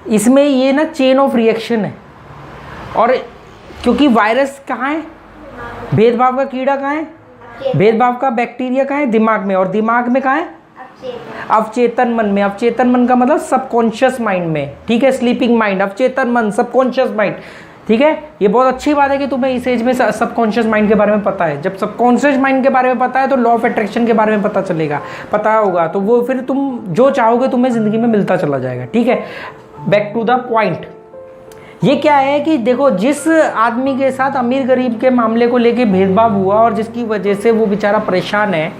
इसमें ये ना चेन ऑफ रिएक्शन है। और क्योंकि वायरस कहाँ है, भेदभाव का कीड़ा कहाँ है, भेदभाव का बैक्टीरिया कहाँ है, दिमाग में। और दिमाग में कहाँ है, अवचेतन मन में। अवचेतन मन का मतलब सबकॉन्शियस माइंड में, ठीक है, स्लीपिंग माइंड, अवचेतन मन, सबकॉन्शियस माइंड, ठीक है। ये बहुत अच्छी बात है कि तुम्हें इस एज में सबकॉन्शियस माइंड के बारे में पता है। जब सबकॉन्शियस माइंड के बारे में पता है तो लॉ ऑफ अट्रैक्शन के बारे में पता चलेगा, पता होगा, तो वो फिर तुम जो चाहोगे तुम्हें जिंदगी में मिलता चला जाएगा, ठीक है। बैक टू द पॉइंट, ये क्या है कि देखो, जिस आदमी के साथ अमीर गरीब के मामले को लेके भेदभाव हुआ और जिसकी वजह से वो बेचारा परेशान है,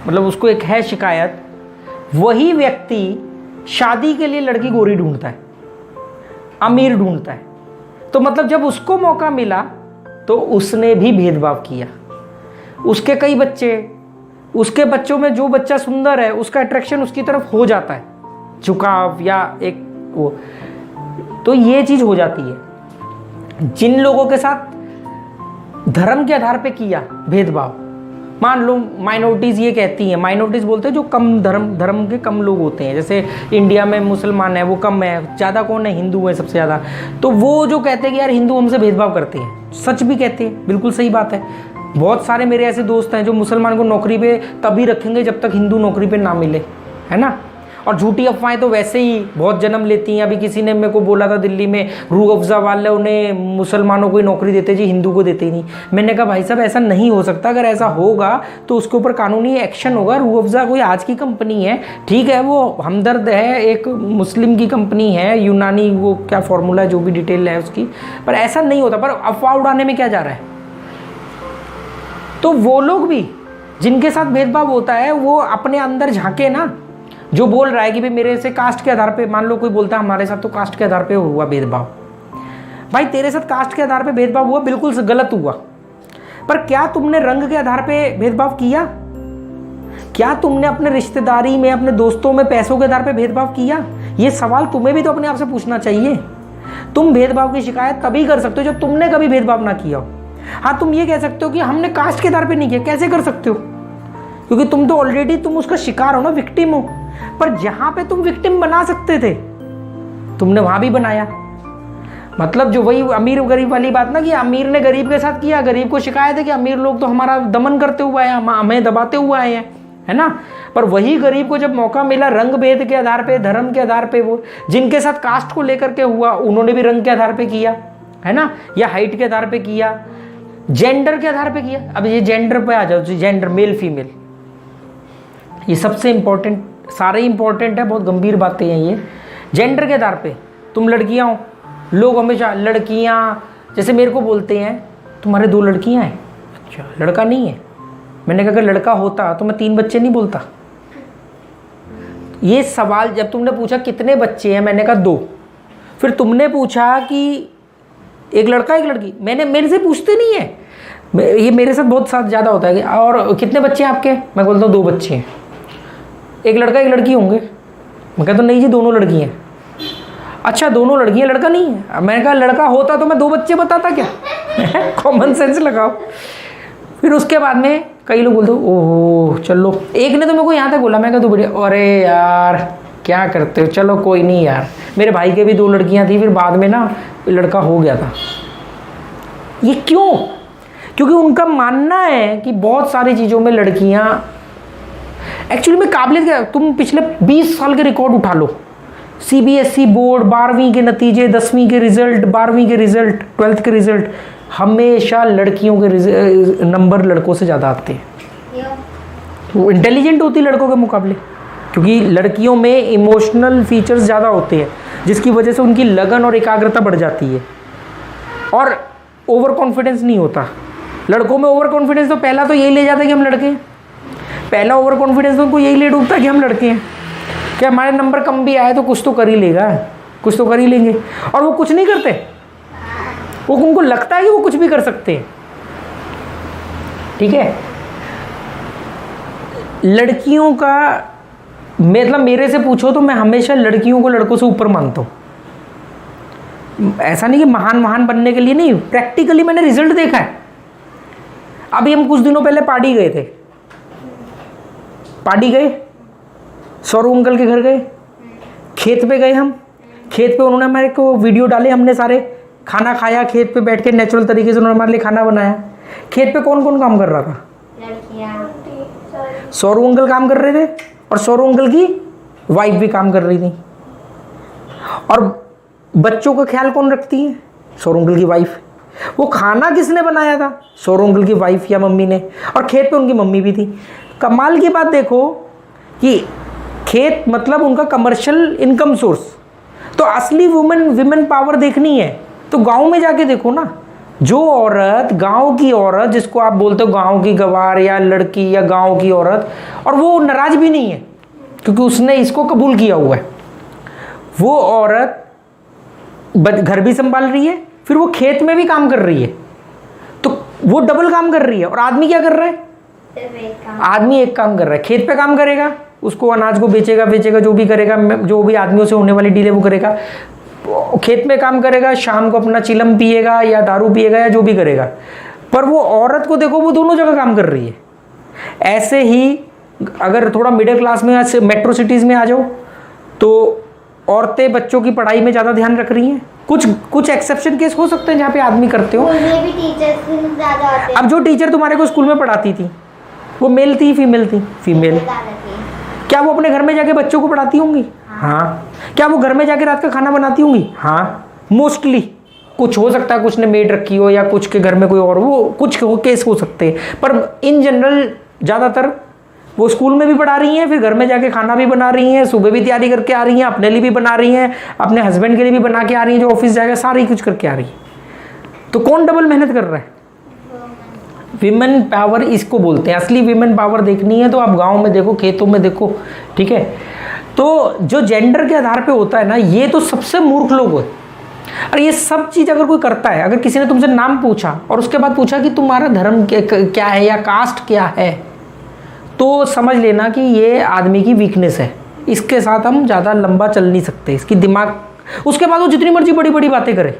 मतलब उसको एक है शिकायत, वही व्यक्ति शादी के लिए लड़की गोरी ढूंढता है, अमीर ढूंढता है। तो मतलब जब उसको मौका मिला तो उसने भी भेदभाव किया। उसके कई बच्चे, उसके बच्चों में जो बच्चा सुंदर है उसका अट्रैक्शन उसकी तरफ हो जाता है, झुकाव या एक वो, तो ये चीज हो जाती है। जिन लोगों के साथ धर्म के आधार पे किया भेदभाव, मान लो माइनॉरिटीज़ ये कहती हैं, माइनॉरिटीज़ बोलते हैं जो कम धर्म के कम लोग होते हैं, जैसे इंडिया में मुसलमान है वो कम है, ज़्यादा कौन है, हिंदू है सबसे ज़्यादा। तो वो जो कहते हैं कि यार हिंदू हमसे भेदभाव करते हैं, सच भी कहते हैं, बिल्कुल सही बात है। बहुत सारे मेरे ऐसे दोस्त हैं जो मुसलमान को नौकरी पे तभी रखेंगे जब तक हिंदू नौकरी पे ना मिले, है ना। और झूठी अफवाहें तो वैसे ही बहुत जन्म लेती हैं। अभी किसी ने मेरे को बोला था दिल्ली में रूह अफ़ज़ा वाले उन्हें मुसलमानों को ही नौकरी देते जी, हिंदू को देते ही नहीं। मैंने कहा भाई साहब ऐसा नहीं हो सकता, अगर ऐसा होगा तो उसके ऊपर कानूनी एक्शन होगा। रूह अफ़ज़ा कोई आज की कंपनी है, ठीक है, वो हमदर्द है, एक मुस्लिम की कंपनी है, यूनानी, वो क्या फॉर्मूला है जो भी डिटेल है उसकी, पर ऐसा नहीं होता। पर अफवाह उड़ाने में क्या जा रहा है। तो वो लोग भी जिनके साथ भेदभाव होता है वो अपने अंदर झांके ना, जो बोल रहा है कि भाई मेरे से कास्ट के आधार पे, मान लो कोई बोलता है हमारे साथ तो कास्ट के आधार पे हुआ भेदभाव, भाई तेरे साथ कास्ट के आधार पे भेदभाव हुआ, बिल्कुल गलत हुआ, पर क्या तुमने रंग के आधार पे भेदभाव किया? क्या तुमने अपने रिश्तेदारी में, अपने दोस्तों में पैसों के आधार पे भेदभाव किया? ये सवाल तुम्हें भी तो अपने आप से पूछना चाहिए। तुम भेदभाव की शिकायत तभी कर सकते हो जब तुमने कभी भेदभाव ना किया हो। हाँ, तुम ये कह सकते हो कि हमने कास्ट के आधार पे नहीं किया, कैसे कर सकते हो? क्योंकि तुम तो ऑलरेडी तुम उसका शिकार हो ना, विक्टिम हो। पर जहां पे तुम विक्टिम बना सकते थे तुमने वहां भी बनाया। मतलब जो वही अमीर गरीब वाली बात ना, कि अमीर ने गरीब के साथ किया, गरीब को शिकायत है कि अमीर लोग तो हमारा दमन करते हुए आए, हमें दबाते हुए आए हैं, है ना। पर वही गरीब को जब मौका मिला रंग भेद के आधार पे, धर्म के आधार पे, वो जिनके साथ कास्ट को लेकर के हुआ उन्होंने भी रंग के आधार पे किया, है ना, या हाइट के आधार पे किया, जेंडर के आधार पे किया। अब ये जेंडर पे आ जाओ, जेंडर मेल फीमेल, ये सबसे इंपॉर्टेंट, सारे इंपॉर्टेंट है, बहुत गंभीर बातें हैं ये। जेंडर के आधार पे तुम लड़कियां हो, लोग हमेशा लड़कियां, जैसे मेरे को बोलते हैं तुम्हारे 2 लड़कियां हैं, अच्छा लड़का नहीं है। मैंने कहा अगर लड़का होता तो मैं 3 बच्चे नहीं बोलता। ये सवाल जब तुमने पूछा कितने बच्चे हैं, मैंने कहा 2। फिर तुमने पूछा कि एक लड़का एक लड़की, मेरे से पूछते नहीं है, ये मेरे साथ बहुत साथ ज़्यादा होता है कि और कितने बच्चे हैं आपके, मैं बोलता हूँ 2 बच्चे हैं, एक लड़का एक लड़की होंगे। मैं कहता हूँ नहीं जी दोनों लड़की हैं। अच्छा दोनों लड़की हैं, लड़का नहीं है। मैंने कहा लड़का होता तो मैं 2 बच्चे बताता क्या? कॉमन सेंस लगाओ। फिर उसके बाद में कई लोग बोलते ओहो चलो, एक ने तो मेरे को यहाँ तक बोला, मैं कहा तू बढ़िया, अरे यार क्या करते हो, चलो कोई नहीं यार। मेरे भाई के भी 2 लड़कियाँ थी, फिर बाद में ना लड़का हो गया था। ये क्यों? क्योंकि उनका मानना है कि बहुत सारी चीज़ों में लड़कियाँ एक्चुअली में काबिलियत क्या। तुम पिछले 20 साल के रिकॉर्ड उठा लो, सीबीएसई बोर्ड, 12वीं के नतीजे, 10वीं के रिजल्ट, 12वीं के रिजल्ट, 12th के रिजल्ट, हमेशा लड़कियों के नंबर लड़कों से ज़्यादा आते हैं। वो इंटेलिजेंट होती लड़कों के मुकाबले, क्योंकि लड़कियों में इमोशनल फीचर्स ज़्यादा होते हैं, जिसकी वजह से उनकी लगन और एकाग्रता बढ़ जाती है और ओवर कॉन्फिडेंस नहीं होता। लड़कों में ओवर कॉन्फिडेंस तो पहला तो यही ले जाता है कि हम लड़के हैं, पहला ओवर कॉन्फिडेंस तो उनको यही ले डूबता है कि हम लड़के हैं, कि हमारे नंबर कम भी आए तो कुछ तो कर ही लेगा, कुछ तो कर ही लेंगे। और वो कुछ नहीं करते, वो उनको लगता है कि वो कुछ भी कर सकते हैं, ठीक है। लड़कियों का मतलब मेरे से पूछो तो मैं हमेशा लड़कियों को लड़कों से ऊपर मानता हूँ। ऐसा नहीं कि महान बनने के लिए नहीं, प्रैक्टिकली मैंने रिजल्ट देखा है। अभी हम कुछ दिनों पहले पार्टी गए थे, पार्टी गए, सौरव अंकल के घर गए, खेत पे गए हम, खेत पे उन्होंने हमारे को वीडियो डाले, हमने सारे खाना खाया खेत पे बैठ के, नेचुरल तरीके से उन्होंने हमारे लिए खाना बनाया। खेत पे कौन कौन काम कर रहा था? सौरू अंकल काम कर रहे थे और सौरू अंकल की वाइफ भी काम कर रही थी। और बच्चों का ख्याल कौन रखती है? सौरू अंकल की वाइफ। वो खाना किसने बनाया था? सौरू अंकल की वाइफ या मम्मी ने। और खेत पे उनकी मम्मी भी थी। कमाल की बात देखो कि खेत मतलब उनका कमर्शियल इनकम सोर्स। तो असली विमेन पावर देखनी है तो गांव में जाके देखो ना। जो औरत, गांव की औरत, जिसको आप बोलते हो गांव की गवार या लड़की या गांव की औरत, और वो नाराज भी नहीं है क्योंकि उसने इसको कबूल किया हुआ है। वो औरत घर भी संभाल रही है, फिर वो खेत में भी काम कर रही है, तो वो डबल काम कर रही है। और आदमी क्या कर रहा है? आदमी एक काम कर रहा है, खेत पे काम करेगा, उसको अनाज को बेचेगा जो भी करेगा, जो भी आदमियों से होने वाली डीले वो करेगा, खेत में काम करेगा, शाम को अपना चिलम पिएगा या दारू पिएगा या जो भी करेगा। पर वो औरत को देखो, वो दोनों जगह काम कर रही है। ऐसे ही अगर थोड़ा मिडिल क्लास में, मेट्रो सिटीज़ में आ जाओ तो औरतें बच्चों की पढ़ाई में ज़्यादा ध्यान रख रही हैं। कुछ एक्सेप्शन केस हो सकते हैं जहाँ पे आदमी करते हो। भी टीचर्स ज़्यादा आते हैं। अब जो टीचर तुम्हारे को स्कूल में पढ़ाती थी वो मेल थी फीमेल थी? फीमेल। क्या वो अपने घर में जाके बच्चों को पढ़ाती होंगी? हाँ। क्या वो घर में जाके रात का खाना बनाती होंगी? हाँ, मोस्टली। कुछ हो सकता है कुछ ने मेड रखी हो या कुछ के घर में कोई और, वो कुछ केस हो सकते हैं, पर इन जनरल ज़्यादातर वो स्कूल में भी पढ़ा रही हैं, फिर घर में जाके खाना भी बना रही हैं, सुबह भी तैयारी करके आ रही हैं, अपने लिए भी बना रही हैं, अपने हस्बैंड के लिए भी बना के आ रही हैं, जो ऑफिस जाएगा सारी कुछ करके आ रही है। तो कौन डबल मेहनत कर रहा है? विमेन पावर इसको बोलते हैं। असली विमेन पावर देखनी है तो आप गांव में देखो, खेतों में देखो, ठीक है। तो जो जेंडर के आधार पे होता है ना, ये तो सबसे मूर्ख लोग हैं। और ये सब चीज़ अगर कोई करता है, अगर किसी ने तुमसे नाम पूछा और उसके बाद पूछा कि तुम्हारा धर्म क्या है या कास्ट क्या है, तो समझ लेना कि ये आदमी की वीकनेस है। इसके साथ हम ज़्यादा लंबा चल नहीं सकते। इसकी दिमाग, उसके बाद वो जितनी मर्जी बड़ी बड़ी बातें करे,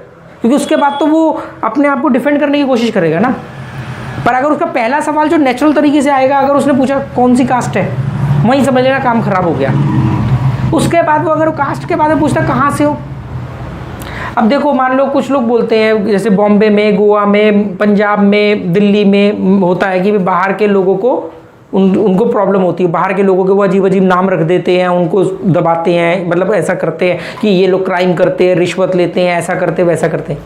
क्योंकि उसके बाद तो वो अपने आप को डिफेंड करने की कोशिश करेगा ना। पर अगर उसका पहला सवाल जो नेचुरल तरीके से आएगा, अगर उसने पूछा कौन सी कास्ट है, वहीं समझ लेना काम खराब हो गया। उसके बाद वो अगर कास्ट के बारे में पूछता कहाँ से हो। अब देखो, मान लो कुछ लोग बोलते हैं, जैसे बॉम्बे में, गोवा में, पंजाब में, दिल्ली में होता है कि बाहर के लोगों को उनको प्रॉब्लम होती है। बाहर के लोगों के वो अजीब अजीब नाम रख देते हैं, उनको दबाते हैं, मतलब ऐसा करते हैं कि ये लोग क्राइम करते हैं, रिश्वत लेते हैं, ऐसा करते वैसा करते हैं।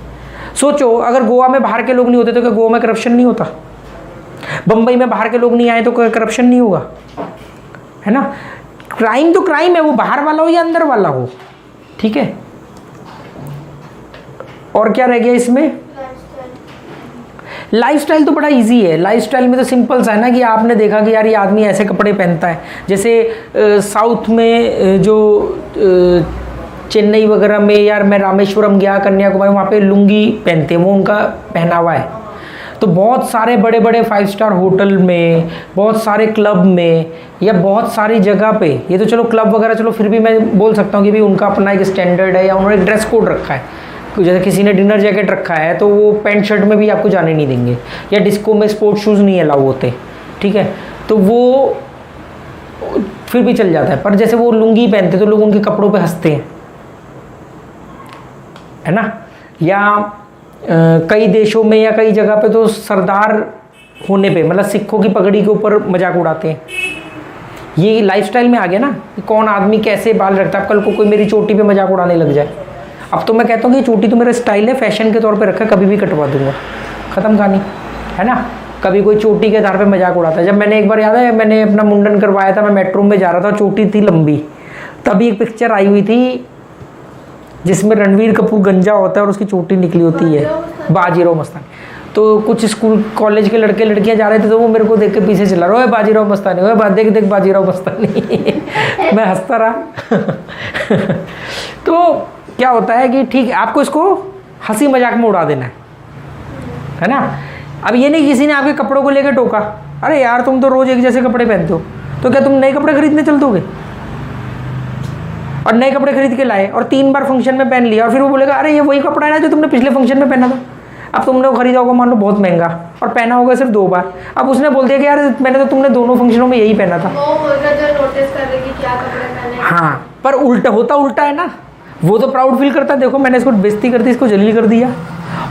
सोचो, अगर गोवा में बाहर के लोग नहीं होते तो क्या गोवा में करप्शन नहीं होता? बम्बई में बाहर के लोग नहीं आए तो करप्शन नहीं होगा, है ना। क्राइम तो क्राइम है, वो बाहर वाला हो या अंदर वाला हो, ठीक है। और क्या रह गया इसमें? लाइफस्टाइल तो बड़ा इजी है। लाइफस्टाइल में तो सिंपल सा है ना कि आपने देखा कि यार ये आदमी ऐसे कपड़े पहनता है। जैसे साउथ में जो चेन्नई वगैरह में, यार मैं रामेश्वरम गया, कन्याकुमारी, वहाँ पे लुंगी पहनते हैं, वो उनका पहनावा है। तो बहुत सारे बड़े बड़े 5 स्टार होटल में, बहुत सारे क्लब में या बहुत सारी जगह पे, ये तो चलो क्लब वगैरह चलो फिर भी मैं बोल सकता हूँ कि भाई उनका अपना एक स्टैंडर्ड है या उन्होंने एक ड्रेस कोड रखा है। जैसे किसी ने डिनर जैकेट रखा है तो वो पैंट शर्ट में भी आपको जाने नहीं देंगे, या डिस्को में स्पोर्ट्स शूज़ नहीं अलाउ होते, ठीक है, तो वो फिर भी चल जाता है। पर जैसे वो लुंगी पहनते तो लोग उनके कपड़ों पे हंसते हैं, है ना। या कई देशों में या कई जगह पे तो सरदार होने पे, मतलब सिखों की पगड़ी के ऊपर मजाक उड़ाते हैं। ये लाइफस्टाइल में आ गया ना कि कौन आदमी कैसे बाल रखता है। कल को कोई मेरी चोटी पे मजाक उड़ाने लग जाए, अब तो मैं कहता हूँ कि चोटी तो मेरा स्टाइल है, फैशन के तौर पे रखा, कभी भी कटवा दूंगा, ख़त्म कहानी, है ना। कभी कोई चोटी के आधार पे मजाक उड़ाता है। जब मैंने एक बार, याद है, मैंने अपना मुंडन करवाया था, मैं मेट्रो में जा रहा था, चोटी थी लंबी, तभी एक पिक्चर आई हुई थी जिसमें रणवीर कपूर गंजा होता है और उसकी चोटी निकली होती है, बाजीराव मस्तानी। तो कुछ स्कूल कॉलेज के लड़के लड़कियां जा रहे थे तो वो मेरे को देख के पीछे चला रहा, ओए बाजीराव मस्तानी, ओए देख देख बाजीराव मस्तानी। मैं हंसता रहा। तो क्या होता है कि ठीक है, आपको इसको हंसी मजाक में उड़ा देना है ना। अब ये नहीं किसी ने आपके कपड़ों को लेकर टोका, अरे यार तुम तो रोज एक जैसे कपड़े पहनते हो, तो क्या तुम नए कपड़े खरीदने चल दोगे? और नए कपड़े खरीद के लाए और 3 बार फंक्शन में पहन लिया, और फिर वो बोलेगा अरे ये वही कपड़ा है ना जो तुमने पिछले फंक्शन में पहना था। अब तुमने वो खरीदा होगा मान लो बहुत महंगा और पहना होगा सिर्फ 2 बार। अब उसने बोल दिया कि यार मैंने तो तुमने दोनों फंक्शनों में यही पहना था। वो होगा जो नोटिस कर रहे कि क्या कपड़े पहने। हाँ, पर उल्टा होता उल्टा है ना। वो तो प्राउड फील करता है, देखो मैंने इसको बेइज्जती कर दी, इसको जलील कर दिया।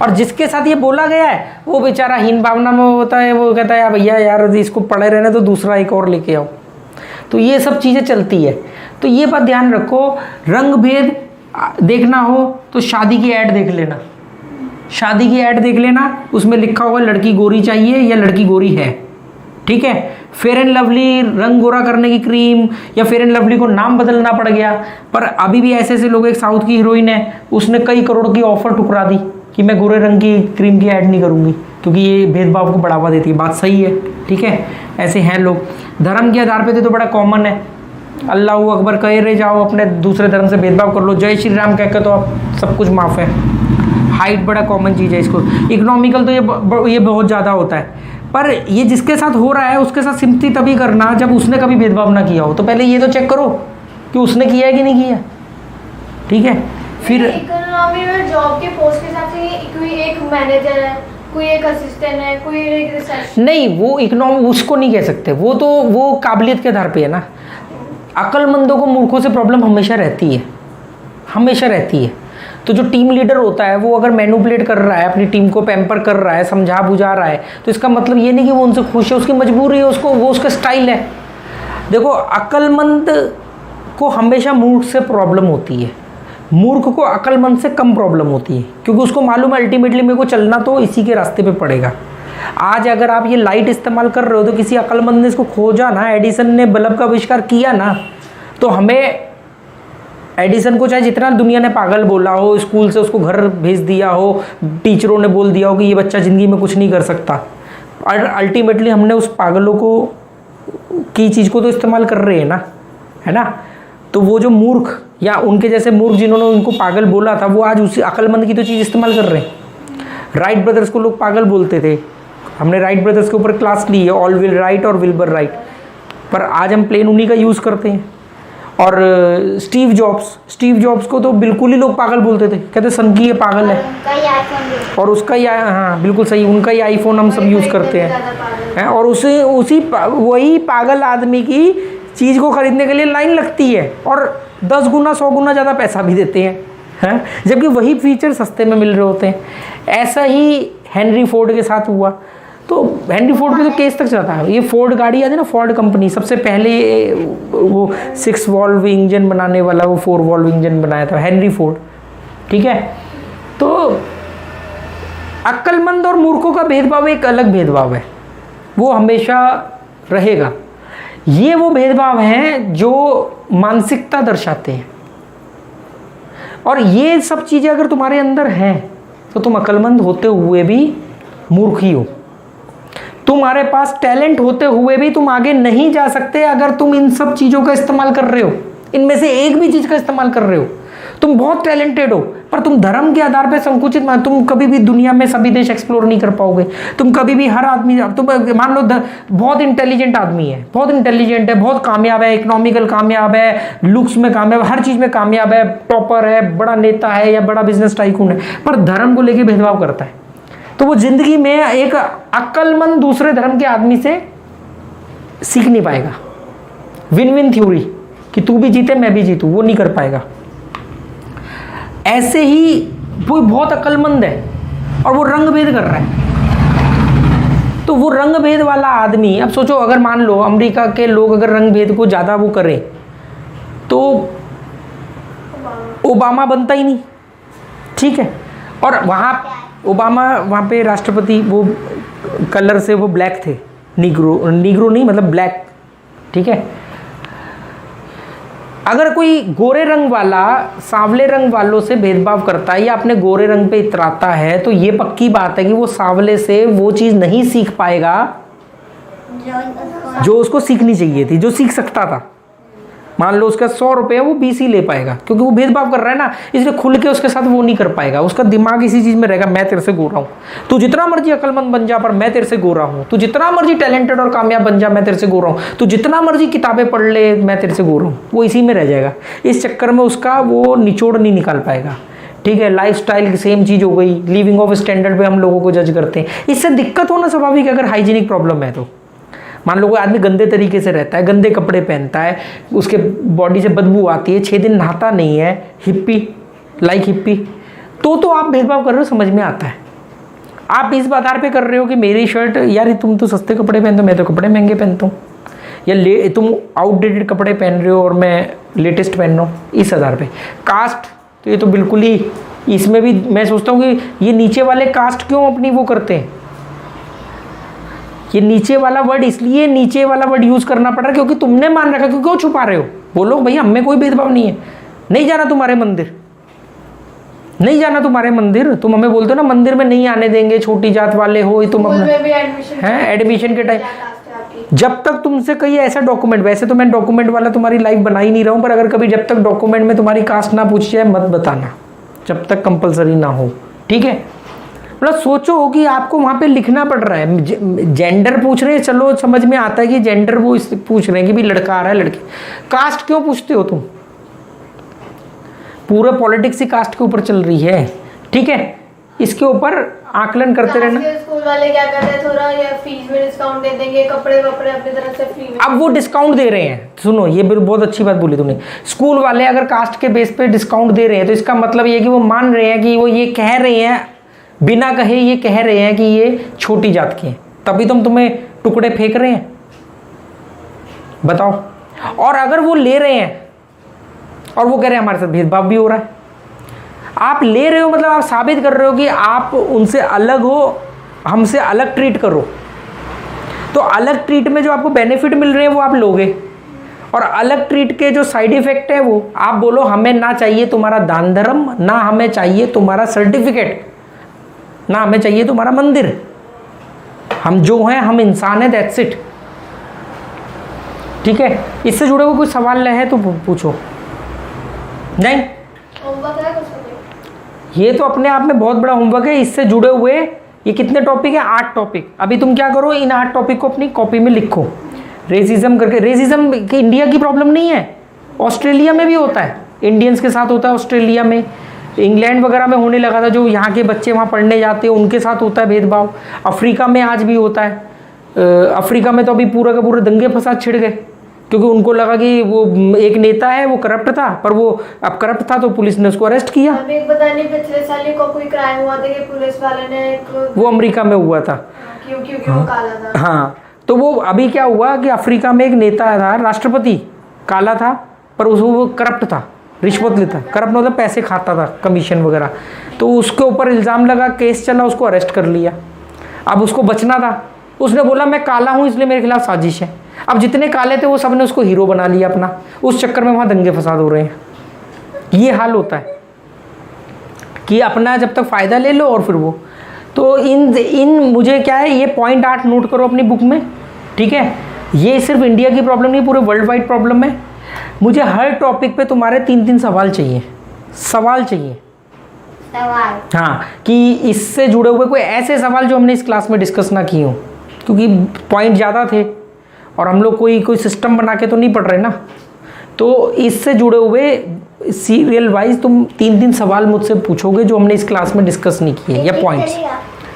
और जिसके साथ ये बोला गया है वो बेचारा हीन भावना में होता है, वो कहता है यार भैया यार इसको पड़े रहने तो दूसरा एक और लेके आओ। तो ये सब चीज़ें चलती है। तो ये बात ध्यान रखो, रंग भेद देखना हो तो शादी की ऐड देख लेना, शादी की ऐड देख लेना, उसमें लिखा होगा लड़की गोरी चाहिए या लड़की गोरी है, ठीक है। फेयर एंड लवली रंग गोरा करने की क्रीम, या फेयर एंड लवली को नाम बदलना पड़ गया, पर अभी भी ऐसे ऐसे लोग, एक साउथ की हीरोइन है उसने कई करोड़ की ऑफर ठुकरा दी कि मैं गोरे रंग की क्रीम की ऐड नहीं करूँगी क्योंकि ये भेदभाव को बढ़ावा देती है। बात सही है, ठीक है, ऐसे हैं लोग। धर्म के आधार पे तो बड़ा कॉमन है, अल्लाह अकबर कहे रहे जाओ, अपने दूसरे धर्म से भेदभाव कर लो, जय श्री राम कह के तो आप सब कुछ माफ़ है। हाइट बड़ा कॉमन चीज़ है, इसको इकोनॉमिकल तो ये बहुत ज़्यादा होता है, पर ये जिसके साथ हो रहा है उसके साथ सिम्पथी तभी करना जब उसने कभी भेदभाव ना किया हो। तो पहले ये तो चेक करो कि उसने किया है कि नहीं किया, ठीक है। फिर इकोनॉमी में जॉब के पोस्ट के हिसाब से कोई एक मैनेजर है, कोई एक असिस्टेंट है, कोई एक रिसेप्शन, नहीं, वो इकोनॉमी उसको नहीं कह सकते, वो तो वो काबिलियत के आधार पे है ना। अक्लमंदों को मूर्खों से प्रॉब्लम हमेशा रहती है, हमेशा रहती है। तो जो टीम लीडर होता है वो अगर मैनिपुलेट कर रहा है, अपनी टीम को पैम्पर कर रहा है, समझा बुझा रहा है, तो इसका मतलब ये नहीं कि वो उनसे खुश है, उसकी मजबूरी है, उसको वो उसका स्टाइल है। देखो अक्लमंद को हमेशा मूर्ख से प्रॉब्लम होती है, मूर्ख को अक्लमंद से कम प्रॉब्लम होती है, क्योंकि उसको मालूम है अल्टीमेटली मेरे को चलना तो इसी के रास्ते पे पड़ेगा। आज अगर आप ये लाइट इस्तेमाल कर रहे हो तो किसी अक्लमंद ने इसको खोजा ना, एडिसन ने बल्ब का आविष्कार किया ना, तो हमें एडिसन को चाहे जितना दुनिया ने पागल बोला हो, स्कूल से उसको घर भेज दिया हो, टीचरों ने बोल दिया हो कि ये बच्चा ज़िंदगी में कुछ नहीं कर सकता, और अल्टीमेटली हमने उस पागलों को की चीज़ को तो इस्तेमाल कर रहे हैं ना, है ना। तो वो जो मूर्ख या उनके जैसे मूर्ख जिन्होंने उनको पागल बोला था, वो आज उसी अक्लमंद की तो चीज़ इस्तेमाल कर रहे हैं। राइट ब्रदर्स को लोग पागल बोलते थे, हमने राइट ब्रदर्स के ऊपर क्लास ली है, ऑल विल राइट और विल्बर राइट, पर आज हम प्लेन उन्हीं का यूज़ करते हैं। और स्टीव जॉब्स को तो बिल्कुल ही लोग पागल बोलते थे, कहते सनकी ये पागल है, और उसका ही, हाँ बिल्कुल सही, उनका ही आईफोन हम सब यूज़ करते हैं, और वही पागल आदमी की चीज़ को खरीदने के लिए लाइन लगती है और 10 गुना 100 गुना ज़्यादा पैसा भी देते हैं, जबकि वही फीचर सस्ते में मिल रहे होते हैं। ऐसा ही हेनरी फोर्ड के साथ हुआ। तो हेनरी फोर्ड पे तो केस तक चला था। ये फोर्ड गाड़ी आती है ना, फोर्ड कंपनी सबसे पहले वो 6 वॉल्व इंजन बनाने वाला वो 4 वॉल्व इंजन बनाया था हेनरी फोर्ड, ठीक है। तो अक्लमंद और मूर्खों का भेदभाव एक अलग भेदभाव है, वो हमेशा रहेगा। ये वो भेदभाव हैं जो मानसिकता दर्शाते हैं, और ये सब चीज़ें अगर तुम्हारे अंदर हैं तो तुम अक्लमंद होते हुए भी मूर्ख ही हो। तुम्हारे पास टैलेंट होते हुए भी तुम आगे नहीं जा सकते अगर तुम इन सब चीज़ों का इस्तेमाल कर रहे हो, इनमें से एक भी चीज़ का इस्तेमाल कर रहे हो। तुम बहुत टैलेंटेड हो पर तुम धर्म के आधार पर संकुचित, तुम कभी भी दुनिया में सभी देश एक्सप्लोर नहीं कर पाओगे। तुम कभी भी हर आदमी, तुम मान लो बहुत इंटेलिजेंट आदमी है, बहुत इंटेलिजेंट है, बहुत कामयाब है, इकोनॉमिकल कामयाब है, लुक्स में कामयाब, हर चीज़ में कामयाब है, टॉपर है, बड़ा नेता है या बड़ा बिजनेस टाइकून है, पर धर्म को लेकर भेदभाव करता है, तो वो जिंदगी में एक अक्लमंद दूसरे धर्म के आदमी से सीख नहीं पाएगा। विन विन थ्योरी कि तू भी जीते मैं भी जीतूं, वो नहीं कर पाएगा। ऐसे ही वो बहुत अक्लमंद है और वो रंग भेद कर रहा है, तो वो रंग भेद वाला आदमी, अब सोचो अगर मान लो अमेरिका के लोग अगर रंग भेद को ज़्यादा वो करें तो ओबामा बनता ही नहीं, ठीक है। और ओबामा वहाँ पे राष्ट्रपति वो कलर से वो ब्लैक थे, नीग्रो नहीं मतलब ब्लैक, ठीक है। अगर कोई गोरे रंग वाला सांवले रंग वालों से भेदभाव करता है या अपने गोरे रंग पे इतराता है, तो ये पक्की बात है कि वो सांवले से वो चीज़ नहीं सीख पाएगा जो उसको सीखनी चाहिए थी, जो सीख सकता था। मान लो उसका 100 रुपये वो 20 ही ले पाएगा, क्योंकि वो भेदभाव कर रहा है ना, इसलिए खुल के उसके साथ वो नहीं कर पाएगा। उसका दिमाग इसी चीज़ में रहेगा, मैं तेरे से गोरा हूँ, तू जितना मर्जी अक्लमंद बन जा पर मैं तेरे से गोरा हूँ, तू जितना मर्जी टैलेंटेड और कामयाब बन जा मैं तेरे से गोरा हूँ, तू जितना मर्जी किताबें पढ़ ले मैं तेरे से गोरा हूँ। वो इसी में रह जाएगा, इस चक्कर में उसका वो निचोड़ नहीं निकाल पाएगा, ठीक है। लाइफ स्टाइल की सेम चीज़ हो गई, लिविंग ऑफ स्टैंडर्ड पे हम लोगों को जज करते हैं, इससे दिक्कत होना स्वाभाविक है। अगर हाइजीनिक प्रॉब्लम है तो मान लो कोई आदमी गंदे तरीके से रहता है, गंदे कपड़े पहनता है, उसके बॉडी से बदबू आती है, 6 दिन नहाता नहीं है, हिप्पी लाइक हिप्पी, तो आप भेदभाव कर रहे हो, समझ में आता है। आप इस आधार पे कर रहे हो कि मेरी शर्ट, यार तुम तो सस्ते कपड़े पहनते हो, मैं तो कपड़े महंगे पहनता हूँ, या तुम आउटडेटेड कपड़े पहन रहे हो और मैं लेटेस्ट पहन रहा हूँ, इस आधार पे। कास्ट तो ये तो बिल्कुल ही, इसमें भी मैं सोचता हूँ कि ये नीचे वाले कास्ट क्यों अपनी वो करते हैं, ये नीचे वाला वर्ड इसलिए नीचे वाला वर्ड यूज़ करना पड़ रहा है क्योंकि तुमने मान रखा, क्यों छुपा रहे हो। बोलो भैया हमें कोई भेदभाव नहीं है, नहीं जाना तुम्हारे मंदिर, नहीं जाना तुम्हारे मंदिर, तुम हमें बोलते हो ना मंदिर में नहीं आने देंगे, छोटी जात वाले हो तुम अपना हैं एडमिशन के टाइम। जब तक तुमसे कहीं ऐसा डॉक्यूमेंट, वैसे तो मैं डॉक्यूमेंट वाला तुम्हारी लाइफ बना ही नहीं रहा हूँ, पर अगर कभी जब तक डॉक्यूमेंट में तुम्हारी कास्ट ना पूछी जाए मत बताना, जब तक कंपलसरी ना हो, ठीक है। मतलब सोचो कि आपको वहाँ पे लिखना पड़ रहा है, जेंडर पूछ रहे हैं, चलो समझ में आता है कि जेंडर वो पूछ रहे हैं कि भी लड़का आ रहा है लड़की, कास्ट क्यों पूछते हो तुम। पूरा पॉलिटिक्स ही कास्ट के ऊपर चल रही है, ठीक है। इसके ऊपर आकलन करते रहना। स्कूल वाले क्या करते हैं, थोड़ा ये फीस में डिस्काउंट दे देंगे, कपड़े वपड़े अपनी तरफ से फ्री में। अब वो डिस्काउंट दे रहे हैं, सुनो ये बहुत अच्छी बात बोली तुमने। स्कूल वाले अगर कास्ट के बेस पे डिस्काउंट दे रहे हैं तो इसका मतलब ये कि वो मान रहे हैं कि वो ये कह रहे हैं, बिना कहे ये कह रहे हैं कि ये छोटी जात के हैं, तभी तुम तुम्हें टुकड़े फेंक रहे हैं, बताओ। और अगर वो ले रहे हैं और वो कह रहे हैं हमारे साथ भेदभाव भी हो रहा है, आप ले रहे हो मतलब आप साबित कर रहे हो कि आप उनसे अलग हो, हमसे अलग ट्रीट करो, तो अलग ट्रीट में जो आपको बेनिफिट मिल रहे हैं वो आप लोगे, और अलग ट्रीट के जो साइड इफेक्ट है वो आप बोलो हमें ना चाहिए तुम्हारा दान धर्म, ना हमें चाहिए तुम्हारा सर्टिफिकेट, ना हमें चाहिए तुम्हारा मंदिर, हम जो हैं हम इंसान हैं, दैट्स इट, ठीक है। इससे जुड़े हुए कोई सवाल है तो पूछो। नहीं, ये तो अपने आप में बहुत बड़ा होमवर्क है। इससे जुड़े हुए ये कितने टॉपिक है, 8 टॉपिक। अभी तुम क्या करो, इन 8 टॉपिक को अपनी कॉपी में लिखो, रेसिज्म करके। रेसिज्म की इंडिया की प्रॉब्लम नहीं है, ऑस्ट्रेलिया में भी होता है, इंडियंस के साथ होता है, ऑस्ट्रेलिया में, इंग्लैंड वगैरह में होने लगा था, जो यहाँ के बच्चे वहाँ पढ़ने जाते हैं उनके साथ होता है भेदभाव। अफ्रीका में आज भी होता है। अफ्रीका में तो अभी पूरा का पूरा दंगे फसाद छिड़ गए क्योंकि उनको लगा कि वो एक नेता है वो करप्ट था, पर वो अब करप्ट था तो पुलिस ने उसको अरेस्ट किया। पता नहीं पिछले साल को कोई क्राइम हुआ था कि पुलिस वाले ने वो अमेरिका में हुआ था, क्योंकि वो काला था। हाँ, तो वो अभी क्या हुआ कि अफ्रीका में एक नेता था, राष्ट्रपति, काला था पर वो करप्ट था, रिश्वत लेता, करप्ट मतलब पैसे खाता था, कमीशन वगैरह, तो उसके ऊपर इल्ज़ाम लगा, केस चला, उसको अरेस्ट कर लिया। अब उसको बचना था, उसने बोला मैं काला हूँ इसलिए मेरे खिलाफ साजिश है। अब जितने काले थे वो सब ने उसको हीरो बना लिया अपना, उस चक्कर में वहाँ दंगे फसाद हो रहे हैं। ये हाल होता है कि अपना जब तक फ़ायदा ले लो और फिर वो, तो इन मुझे क्या है, ये पॉइंट 8 नोट करो अपनी बुक में, ठीक है। ये सिर्फ इंडिया की प्रॉब्लम नहीं, पूरे वर्ल्ड वाइड प्रॉब्लम है। मुझे हर टॉपिक पे तुम्हारे 3-3 सवाल चाहिए, सवाल चाहिए, सवाल, हाँ, कि इससे जुड़े हुए कोई ऐसे सवाल जो हमने इस क्लास में डिस्कस ना किए हो, क्योंकि पॉइंट ज़्यादा थे और हम लोग कोई सिस्टम बना के तो नहीं पढ़ रहे ना। तो इससे जुड़े हुए सीरियल वाइज तुम 3-3 सवाल मुझसे पूछोगे जो हमने इस क्लास में डिस्कस नहीं किए, या पॉइंट्स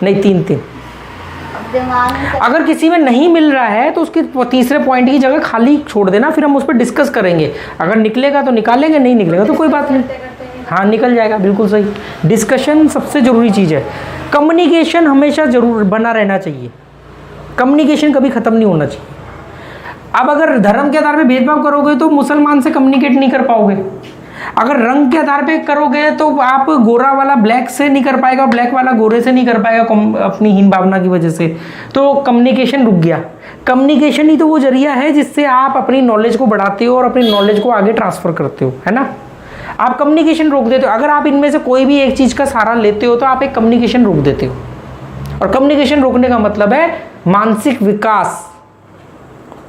नहीं, 3-3। अगर किसी में नहीं मिल रहा है तो उसकी तीसरे पॉइंट की जगह खाली छोड़ देना, फिर हम उस पर डिस्कस करेंगे। अगर निकलेगा तो निकालेंगे, नहीं निकलेगा तो कोई बात नहीं, हाँ निकल जाएगा, बिल्कुल सही। डिस्कशन सबसे ज़रूरी चीज़ है, कम्युनिकेशन हमेशा ज़रूर बना रहना चाहिए, कम्युनिकेशन कभी ख़त्म नहीं होना चाहिए। अब अगर धर्म के आधार पे भेदभाव करोगे तो मुसलमान से कम्युनिकेट नहीं कर पाओगे, अगर रंग के आधार पे करोगे तो आप गोरा वाला ब्लैक से नहीं कर पाएगा, ब्लैक वाला गोरे से नहीं कर पाएगा अपनी हीन भावना की वजह से, तो कम्युनिकेशन रुक गया। कम्युनिकेशन ही तो वो जरिया है जिससे आप अपनी नॉलेज को बढ़ाते हो और अपनी नॉलेज को आगे ट्रांसफ़र करते हो, है ना। आप कम्युनिकेशन रोक देते हो, अगर आप इनमें से कोई भी एक चीज़ का सहारा लेते हो तो आप एक कम्युनिकेशन रोक देते हो, और कम्युनिकेशन रोकने का मतलब है मानसिक विकास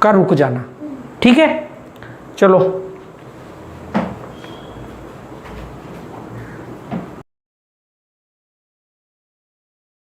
का रुक जाना, ठीक है। चलो